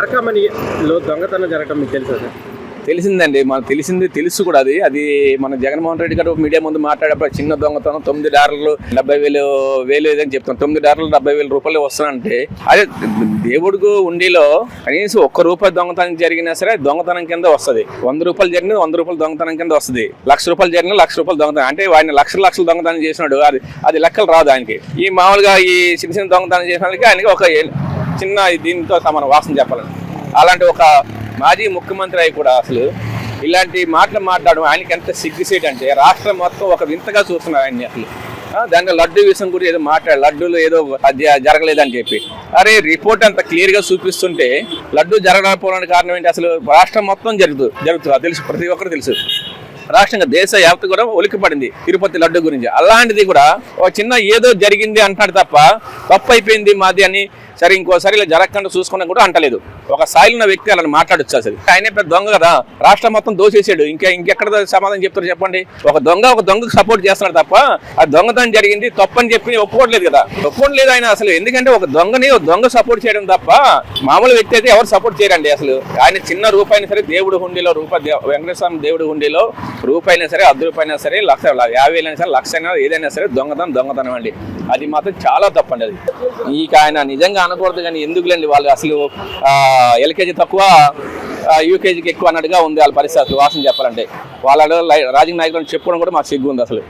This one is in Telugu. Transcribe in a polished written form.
నాకామణిలో దొంగతనం జరగడం మీకు తెలుసా సార్? తెలిసిందండి, మనకు తెలుసు కూడా. అది మన జగన్మోహన్ రెడ్డి గారు మీడియా ముందు మాట్లాడేప్పుడు చిన్న దొంగతనం 9 డాలర్లు 70,000 ఏదని చెప్తాం. 9 డాలర్లు 70,000 రూపాయలు వస్తానంటే అదే దేవుడికి ఉండిలో కనీసం ₹1 దొంగతనం జరిగినా సరే దొంగతనం కింద వస్తుంది. 100 రూపాయలు జరిగిన 100 రూపాయలు దొంగతనం కింద వస్తుంది. ₹1,00,000 జరిగిన ₹1,00,000 దొంగతనం. అంటే ఆయన లక్షలు దొంగతనం చేసినాడు, అది లెక్కలు రాదు ఆయనకి. ఈ మామూలుగా ఈ చిన్న దొంగతనం చేసిన వాళ్ళకి ఆయనకి ఒక చిన్న దీంతో సమానం వాసన చెప్పాలని. అలాంటి ఒక మాజీ ముఖ్యమంత్రి అయి కూడా అసలు ఇలాంటి మాటలు మాట్లాడడం ఆయనకి ఎంత సిగ్గుసేట్ అంటే రాష్ట్రం మొత్తం ఒక వింతగా చూస్తున్నారు ఆయన్ని. అసలు దాంట్లో లడ్డు విషయం గురించి ఏదో లడ్డూలు ఏదో జరగలేదని చెప్పి, అరే రిపోర్ట్ అంత క్లియర్ గా చూపిస్తుంటే లడ్డు జరగకపోవడానికి కారణం ఏంటి? అసలు రాష్ట్రం మొత్తం జరుగుతుంది తెలుసు, ప్రతి ఒక్కరు తెలుసు. రాష్ట్రంగా దేశ వ్యాప్తి కూడా ఉలిక్కిపడింది తిరుపతి లడ్డు గురించి. అలాంటిది కూడా ఒక చిన్న ఏదో జరిగింది అంటాడు తప్ప తప్పు అయిపోయింది మాది అని సరే ఇంకోసారి ఇలా జరగకుండా చూసుకున్నా కూడా అంటలేదు. ఒక స్థాయిలో ఉన్న వ్యక్తి అలా మాట్లాడొచ్చు. అసలు ఆయనే పెద్ద దొంగ కదా, రాష్ట్రం మొత్తం దోసేసాడు. ఇంకెక్కడ సమాధానం చెప్తారు చెప్పండి? ఒక దొంగకు సపోర్ట్ చేస్తున్నాడు తప్ప ఆ దొంగతనం జరిగింది తప్పని చెప్పి ఒప్పుకోవట్లేదు కదా, ఒప్పుకోవట్లేదు ఆయన అసలు. ఎందుకంటే ఒక దొంగ సపోర్ట్ చేయడం తప్ప మామూలు వ్యక్తి అయితే ఎవరు సపోర్ట్ చేయరండి. అసలు ఆయన చిన్న రూపాయినా సరే దేవుడి హుండీలో వెంకటేశ్వర స్వామి దేవుడి హుండీలో రూపాయినా సరే ₹10 అయినా సరే 50,000 అయినా సరే 1,00,000 అయినా ఏదైనా సరే దొంగతనం అండి. అది మాత్రం చాలా తప్పండి. అది ఇక ఆయన నిజంగా అనకూడదు కానీ ఎందుకులేండి, వాళ్ళు అసలు ఎల్కేజీ తక్కువ యూకేజీకి ఎక్కువ అన్నట్టుగా ఉంది వాళ్ళ పరిస్థితి. వాసన చెప్పాలంటే వాళ్ళ రాజకీయ నాయకులను చెప్పుకోవడం కూడా మాకు సిగ్గు ఉంది అసలు.